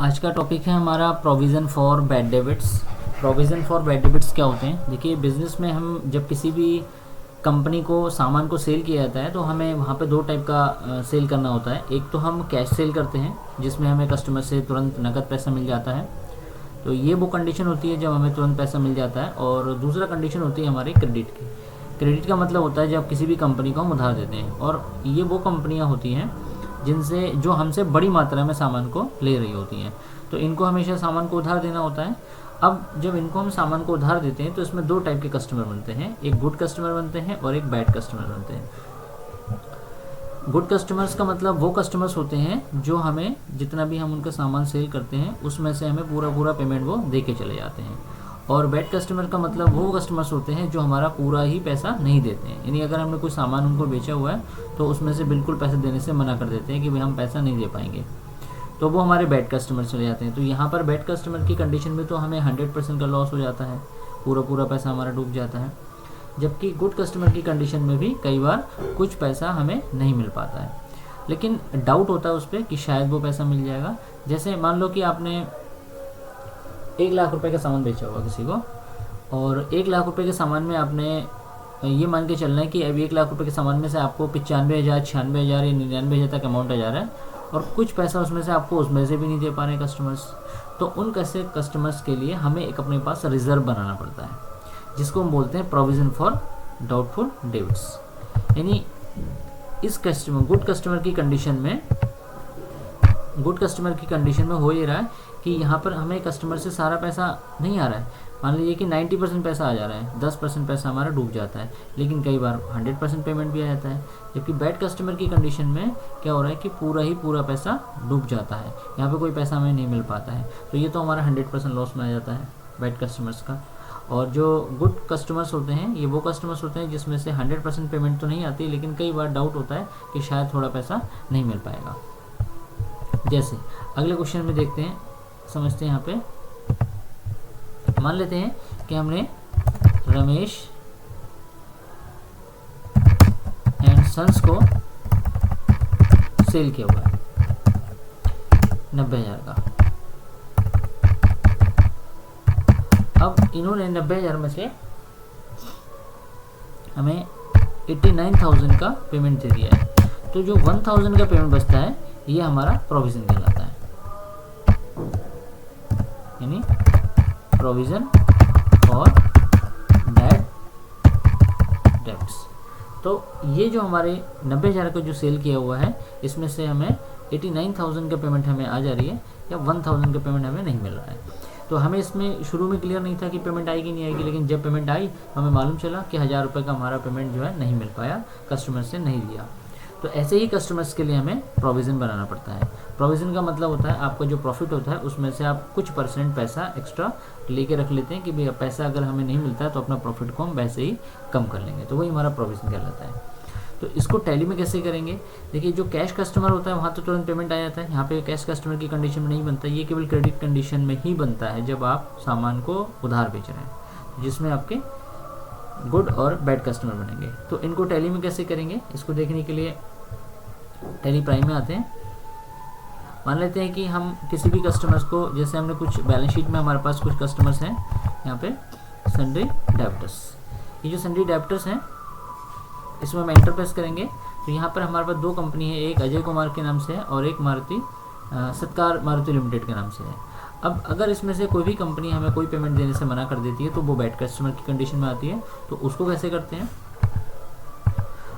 आज का टॉपिक है हमारा provision for bad debits. Provision for bad debits क्या होते हैं? देखिए, बिज़नेस में हम जब किसी भी कंपनी को सामान को सेल किया जाता है तो हमें वहाँ पे दो टाइप का सेल करना होता है। एक तो हम कैश सेल करते हैं जिसमें हमें कस्टमर से तुरंत नकद पैसा मिल जाता है, तो ये वो कंडीशन होती है जब हमें तुरंत पैसा मिल जाता है। और दूसरा कंडीशन होती है हमारी क्रेडिट की। क्रेडिट का मतलब होता है जब किसी भी कंपनी को हम उधार देते हैं, और ये वो कंपनियाँ होती हैं जिनसे जो हमसे बड़ी मात्रा में सामान को ले रही होती हैं, तो इनको हमेशा सामान को उधार देना होता है। अब जब इनको हम सामान को उधार देते हैं तो इसमें दो टाइप के कस्टमर बनते हैं, एक गुड कस्टमर बनते हैं और एक बैड कस्टमर बनते हैं। गुड कस्टमर्स का मतलब वो कस्टमर्स होते हैं जो हमें जितना भी हम उनका सामान सेल करते हैं उसमें से हमें पूरा पेमेंट वो दे के चले जाते हैं। और बैड कस्टमर का मतलब वो कस्टमर्स होते हैं जो हमारा पूरा ही पैसा नहीं देते हैं, यानी अगर हमने कोई सामान उनको बेचा हुआ है तो उसमें से बिल्कुल पैसे देने से मना कर देते हैं कि भाई हम पैसा नहीं दे पाएंगे, तो वो हमारे बैड कस्टमर चले जाते हैं। तो यहाँ पर बैड कस्टमर की कंडीशन में तो हमें 100% का लॉस हो जाता है, पूरा पैसा हमारा डूब जाता है। जबकि गुड कस्टमर की कंडीशन में भी कई बार कुछ पैसा हमें नहीं मिल पाता है, लेकिन डाउट होता है उस पर कि शायद वो पैसा मिल जाएगा। जैसे मान लो कि आपने 1 लाख रुपए का सामान बेचा हुआ किसी को, और 1 लाख रुपए के सामान में आपने ये मान के चलना है कि अब 1 लाख रुपए के सामान में से आपको 95,000, 96,000 या 99,000 तक अमाउंट आ जा रहा है, और कुछ पैसा उसमें से आपको उसमें से भी नहीं दे पा रहे कस्टमर्स। तो उन कैसे कस्टमर्स के लिए हमें एक अपने पास रिजर्व बनाना पड़ता है, जिसको हम बोलते हैं प्रोविज़न फॉर डाउटफुल डेबिट्स। यानी इस कस्टमर गुड कस्टमर की कंडीशन में हो ये रहा है कि यहाँ पर हमें कस्टमर से सारा पैसा नहीं आ रहा है। मान लीजिए कि 90% पैसा आ जा रहा है, 10% पैसा हमारा डूब जाता है, लेकिन कई बार 100% पेमेंट भी आ जाता है। जबकि बैड कस्टमर की कंडीशन में क्या हो रहा है कि पूरा पैसा डूब जाता है, यहाँ पे कोई पैसा हमें नहीं मिल पाता है। तो ये तो हमारा 100% लॉस में आ जाता है बैड कस्टमर्स का। और जो गुड कस्टमर्स होते हैं ये वो कस्टमर्स होते हैं जिसमें से 100% पेमेंट तो नहीं आती, लेकिन कई बार डाउट होता है कि शायद थोड़ा पैसा नहीं मिल पाएगा। जैसे अगले क्वेश्चन में देखते हैं, समझते हैं। यहाँ पे मान लेते हैं कि हमने रमेश एंड सन्स को सेल किया हुआ है 90,000 का। अब इन्होंने 90,000 में से हमें 89,000 का पेमेंट दे दिया है, तो जो 1,000 का पेमेंट बचता है ये हमारा प्रोविज़न कहलाता है, यानी प्रोविज़न फॉर बैड डेब्ट्स। तो ये जो हमारे 90,000 का जो सेल किया हुआ है इसमें से हमें 89,000 का पेमेंट हमें आ जा रही है, या 1,000 का पेमेंट हमें नहीं मिल रहा है। तो हमें इसमें शुरू में क्लियर नहीं था कि पेमेंट आएगी नहीं आएगी, लेकिन जब पेमेंट आई तो हमें मालूम चला कि 1,000 रुपये का हमारा पेमेंट जो है नहीं मिल पाया, कस्टमर से नहीं लिया। तो ऐसे ही कस्टमर्स के लिए हमें प्रोविज़न बनाना पड़ता है। प्रोविज़न का मतलब होता है आपका जो प्रॉफिट होता है उसमें से आप कुछ % पैसा एक्स्ट्रा लेके रख लेते हैं कि भाई पैसा अगर हमें नहीं मिलता है तो अपना प्रॉफिट को हम वैसे ही कम कर लेंगे, तो वही हमारा प्रोविज़न कहलाता है। तो इसको टैली में कैसे करेंगे? देखिए, जो कैश कस्टमर होता है वहाँ तो तुरंत पेमेंट आ जाता है, यहाँ पे कैश कस्टमर की कंडीशन में नहीं बनता, ये केवल क्रेडिट कंडीशन में ही बनता है जब आप सामान को उधार बेच रहे हैं, जिसमें आपके गुड और बैड कस्टमर बनेंगे। तो इनको टैली में कैसे करेंगे, इसको देखने के लिए टैली प्राइम में आते हैं। मान लेते हैं कि हम किसी भी कस्टमर्स को, जैसे हमने कुछ बैलेंस शीट में हमारे पास कुछ कस्टमर्स हैं, यहाँ पे सन्ड्री डेब्टर्स। ये जो सन्ड्री डेब्टर्स हैं इसमें हम एंटर प्रेस करेंगे तो यहाँ पर हमारे पास दो कंपनी है, एक अजय कुमार के नाम से है और एक सत्कार मारुति लिमिटेड के नाम से है। अब अगर इसमें से कोई भी कंपनी हमें कोई पेमेंट देने से मना कर देती है तो वो बैड कस्टमर की कंडीशन में आती है। तो उसको कैसे करते हैं?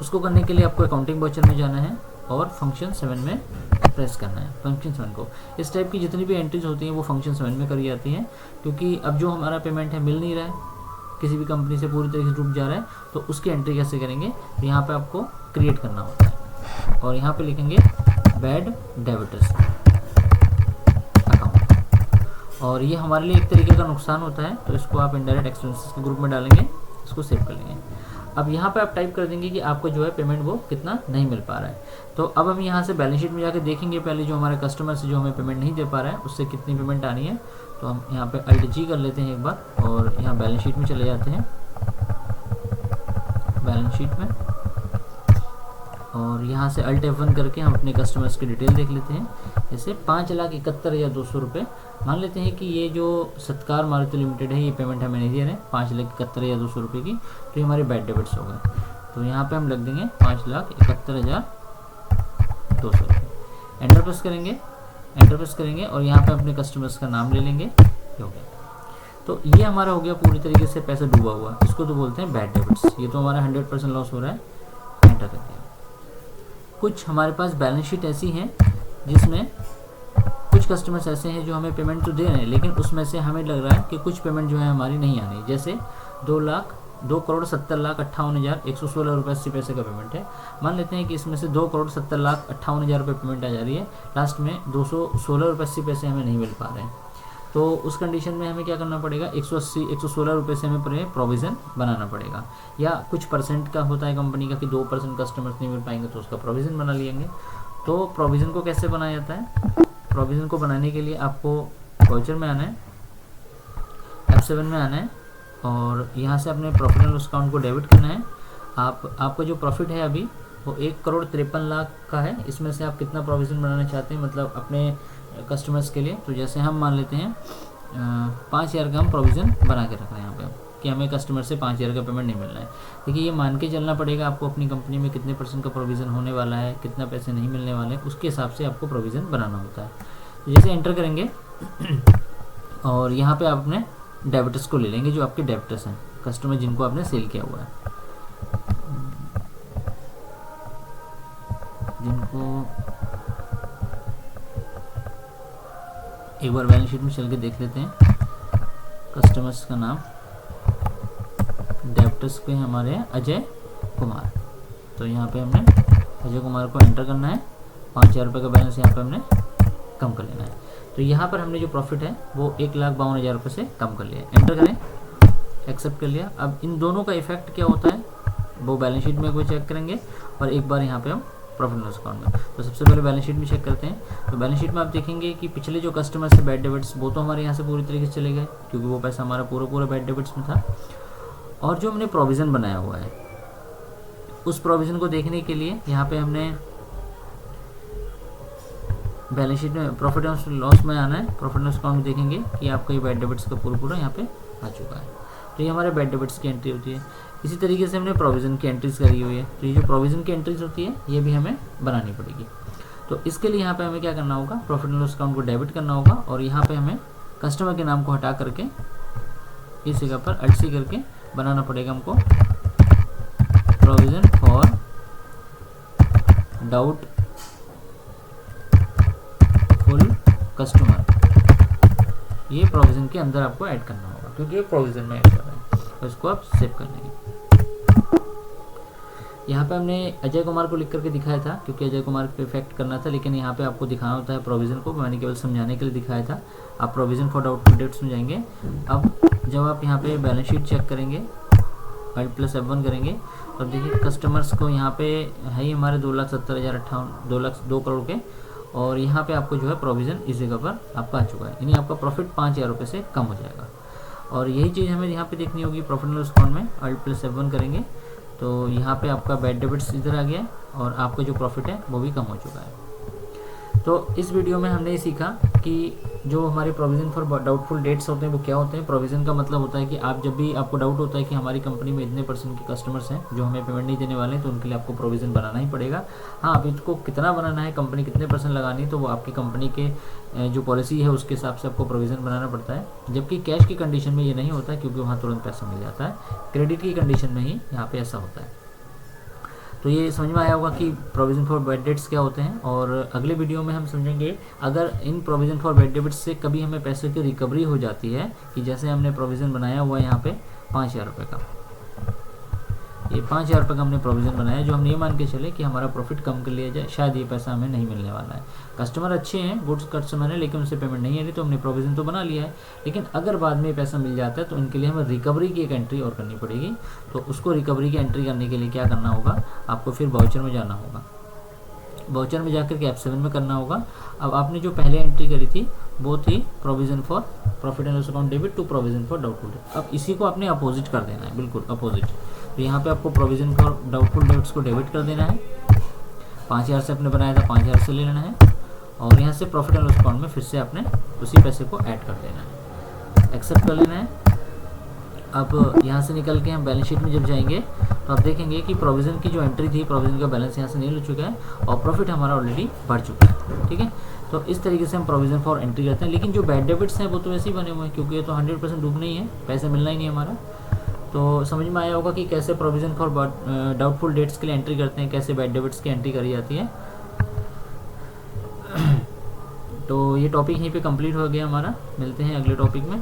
उसको करने के लिए आपको अकाउंटिंग वाउचर में जाना है और फंक्शन 7 में प्रेस करना है। फंक्शन 7 को, इस टाइप की जितनी भी एंट्रीज होती हैं वो फंक्शन 7 में करी जाती हैं, क्योंकि अब जो हमारा पेमेंट है मिल नहीं रहा है, किसी भी कंपनी से पूरी तरीके से डूब जा रहा है, तो उसकी एंट्री कैसे करेंगे? तो यहाँ पे आपको क्रिएट करना होता है और यहाँ पे लिखेंगे बैड डेबिटर्स अकाउंट, और ये हमारे लिए एक तरीके का नुकसान होता है, तो इसको आप इनडायरेक्ट एक्सपेंसेस के ग्रुप में डालेंगे, इसको सेव कर लेंगे। अब यहाँ पे आप टाइप कर देंगे कि आपको जो है पेमेंट वो कितना नहीं मिल पा रहा है। तो अब हम यहाँ से बैलेंस शीट में जाके देखेंगे पहले जो हमारे कस्टमर से जो हमें पेमेंट नहीं दे पा रहा है उससे कितनी पेमेंट आनी है। तो हम यहाँ पे Alt G कर लेते हैं एक बार और यहाँ बैलेंस शीट में चले जाते हैं, बैलेंस शीट में, और यहाँ से Alt F1 करके हम अपने कस्टमर्स की डिटेल देख लेते हैं। जैसे 5,71,200 रुपये, मान लेते हैं कि ये जो सत्कार मारुति लिमिटेड है ये पेमेंट हमें नहीं दे रहे हैं 5,71,200 रुपये की, तो ये हमारे बैड डेबिट्स हो गए। तो यहाँ पे हम लग देंगे 5,71,200 रुपये। एंटर प्रेस करेंगे और यहाँ पे अपने कस्टमर्स का नाम ले लेंगे, ये हो गया। तो ये हमारा हो गया पूरी तरीके से पैसा डूबा हुआ, इसको तो बोलते हैं बैड डेबिट्स। ये तो हमारा 100% लॉस हो रहा है, एंटर कर दिया। कुछ हमारे पास बैलेंस शीट ऐसी हैं जिसमें कुछ कस्टमर्स ऐसे हैं जो हमें पेमेंट तो दे रहे हैं, लेकिन उसमें से हमें लग रहा है कि कुछ पेमेंट जो है हमारी नहीं आ रही। जैसे 2,70,58,116 रुपये 80 पैसे का पेमेंट है। मान लेते हैं कि इसमें से 2,70,58,000 रुपये पेमेंट आ जा रही है, लास्ट में 216 रुपये 80 पैसे हमें नहीं मिल पा रहे हैं। तो उस कंडीशन में हमें क्या करना पड़ेगा, 116 रुपये से हमें प्रोविज़न बनाना पड़ेगा। या कुछ परसेंट का होता है कंपनी का कि 2% कस्टमर्स नहीं मिल पाएंगे तो उसका प्रोविज़न बना लेंगे। तो प्रोविज़न को कैसे बनाया जाता है, प्रोविज़न को बनाने के लिए आपको वाउचर में आना है, F7 में आना है और यहाँ से अपने प्रॉफिट एंड लॉस अकाउंट को डेबिट करना है। आपका जो प्रॉफिट है अभी वो 1,53,00,000 का है। इसमें से आप कितना प्रोविज़न बनाना चाहते हैं, मतलब अपने कस्टमर्स के लिए। तो जैसे हम मान लेते हैं 5,000 का हम प्रोविज़न बना के रख रहे हैं यहाँ पे कि हमें कस्टमर से 5,000 का पेमेंट नहीं मिलना है। देखिए ये मान के चलना पड़ेगा आपको अपनी कंपनी में कितने % का प्रोविज़न होने वाला है, कितना पैसे नहीं मिलने वाले हैं, उसके हिसाब से आपको प्रोविज़न बनाना होता है। तो जैसे एंटर करेंगे और यहाँ पे आप अपने डेबिटर्स को ले लेंगे, जो आपके डेबिटर्स हैं, कस्टमर जिनको आपने सेल किया हुआ है, जिनको एक बार बैलेंस शीट में चल के देख लेते हैं। कस्टमर्स का नाम, डेबिटर्स पे हमारे हैं अजय कुमार। तो यहाँ पे हमने अजय कुमार को एंटर करना है। 5,000 रुपये का बैलेंस यहाँ पे हमने कम कर लेना है। तो यहाँ पर हमने जो प्रॉफिट है वो 1,52,000 रुपये से कम कर लिया। एंटर करें, एक्सेप्ट कर लिया। अब इन दोनों का इफेक्ट क्या होता है वो बैलेंस शीट में कोई चेक करेंगे और एक बार यहाँ पे हम प्रॉफिट एंड लॉस अकाउंट में। तो सबसे पहले बैलेंस शीट में चेक करते हैं। तो बैलेंस शीट में आप देखेंगे कि पिछले जो कस्टमर से बैड डेबिट्स वो तो हमारे यहाँ से पूरी तरीके से चले गए, क्योंकि वो पैसा हमारा पूरा बैड डेबिट्स में था। और जो हमने प्रोविज़न बनाया हुआ है उस प्रोविज़न को देखने के लिए यहाँ पे हमने बैलेंस शीट में प्रॉफिट एंड लॉस में आना है। प्रॉफिट एंड लॉस अकाउंट में देखेंगे कि आपका ये बैड डेबिट्स का पूरा यहाँ पे आ चुका है। तो ये हमारे बैड डेबिट्स की एंट्री होती है। इसी तरीके से हमने प्रोविज़न की एंट्रीज करी हुई है। तो ये जो प्रोविज़न की एंट्रीज होती है ये भी हमें बनानी पड़ेगी। तो इसके लिए यहाँ पे हमें क्या करना होगा, प्रॉफिट एंड लॉस अकाउंट को डेबिट करना होगा और यहाँ पे हमें कस्टमर के नाम को हटा करके इस जगह पर Alt C करके बनाना पड़ेगा हमको प्रोविज़न फॉर डाउटफुल कस्टमर। ये प्रोविज़न के अंदर आपको ऐड करना होगा क्योंकि ये प्रोविज़न में ऐड कर रहे हैं। तो इसको आप सेव कर लेंगे। यहाँ पे हमने अजय कुमार को लिख करके दिखाया था क्योंकि अजय कुमार पे इफेक्ट करना था, लेकिन यहाँ पे आपको दिखाना होता है प्रोविज़न को। मैंने केवल समझाने के लिए दिखाया था। आप प्रोविज़न फॉर डाउटफुल डेट्स में जाएंगे। अब जब आप यहाँ पे बैलेंस शीट चेक करेंगे, Alt +F1 करेंगे, तो अब देखिए कस्टमर्स को यहाँ पे है ही हमारे 2,70,058 2 करोड़ के, और यहाँ पे आपको जो है प्रोविज़न इस जगह पर आपका आ चुका है, यानी आपका प्रॉफिट 5,000 रुपये से कम हो जाएगा। और यही चीज़ हमें यहाँ पे देखनी होगी प्रॉफिट एंड लॉस अकाउंट में। Alt +F1 करेंगे तो यहाँ पे आपका बैड डेबिट्स इधर आ गया है और आपका जो प्रॉफिट है वो भी कम हो चुका है। तो इस वीडियो में हमने सीखा कि जो हमारे प्रोविज़न फॉर डाउटफुल डेट्स होते हैं वो क्या होते हैं। प्रोविज़न का मतलब होता है कि आप जब भी आपको डाउट होता है कि हमारी कंपनी में इतने % के कस्टमर्स हैं जो हमें पेमेंट नहीं देने वाले हैं, तो उनके लिए आपको प्रोविज़न बनाना ही पड़ेगा। हाँ, अब इसको कितना बनाना है, कंपनी कितने % लगानी है, तो वो आपकी कंपनी के जो पॉलिसी है उसके हिसाब से आपको प्रोविज़न बनाना पड़ता है। जबकि कैश की कंडीशन में ये नहीं होता है क्योंकि वहाँ तुरंत पैसा मिल जाता है। क्रेडिट की कंडीशन में ही यहाँ पे ऐसा होता है। तो ये समझ में आया होगा कि प्रोविज़न फॉर बैड डेट्स क्या होते हैं। और अगले वीडियो में हम समझेंगे अगर इन प्रोविज़न फॉर बैड डेट्स से कभी हमें पैसे की रिकवरी हो जाती है, कि जैसे हमने प्रोविज़न बनाया हुआ है यहाँ पे 5,000 रुपये का, ये 5,000 रुपये का हमने प्रोविज़न बनाया, जो हम ये मान के चले कि हमारा प्रॉफिट कम कर लिया जाए, शायद ये पैसा हमें नहीं मिलने वाला है। कस्टमर अच्छे हैं, गुड्स कस्टमर है, लेकिन उनसे पेमेंट नहीं आ रही, तो हमने प्रोविज़न तो बना लिया है। लेकिन अगर बाद में पैसा मिल जाता है तो उनके लिए हमें रिकवरी की एक एंट्री और करनी पड़ेगी। तो उसको रिकवरी की एंट्री करने के लिए क्या करना होगा, आपको फिर वाउचर में जाना होगा। वाउचर में जाकर के F7 में करना होगा। अब आपने जो पहले एंट्री करी थी वो थी provision for profit and loss account debit to provision for doubtful debt. अब इसी को आपने अपोजिट कर देना है, बिल्कुल अपोजिट। तो यहाँ पे आपको प्रोविज़न फॉर डाउटफुल डेट्स को डेबिट कर देना है 5000 से आपने बनाया था 5000 से ले लेना है, और यहाँ से प्रॉफिट एंड लॉस अकाउंट में फिर से आपने उसी पैसे को ऐड कर देना है, एक्सेप्ट कर लेना है। अब यहाँ से निकल के हम बैलेंस शीट में जब जाएंगे तो आप देखेंगे कि प्रोविज़न की जो एंट्री थी, प्रोविज़न का बैलेंस यहाँ से नील हो चुका है और प्रॉफिट हमारा ऑलरेडी बढ़ चुका है। ठीक है, तो इस तरीके से हम प्रोविज़न फॉर एंट्री करते हैं। लेकिन जो बैड डेबिट्स हैं वो तो वैसे ही बने हुए हैं, क्योंकि ये तो 100% डूबना ही है, पैसा मिलना ही नहीं हमारा। तो समझ में आया होगा कि कैसे प्रोविज़न फॉर डाउटफुल डेट्स के लिए एंट्री करते हैं, कैसे बैड डेबिट्स की एंट्री करी जाती है। तो ये टॉपिक यहीं पे कंप्लीट हो गया हमारा, मिलते हैं अगले टॉपिक में।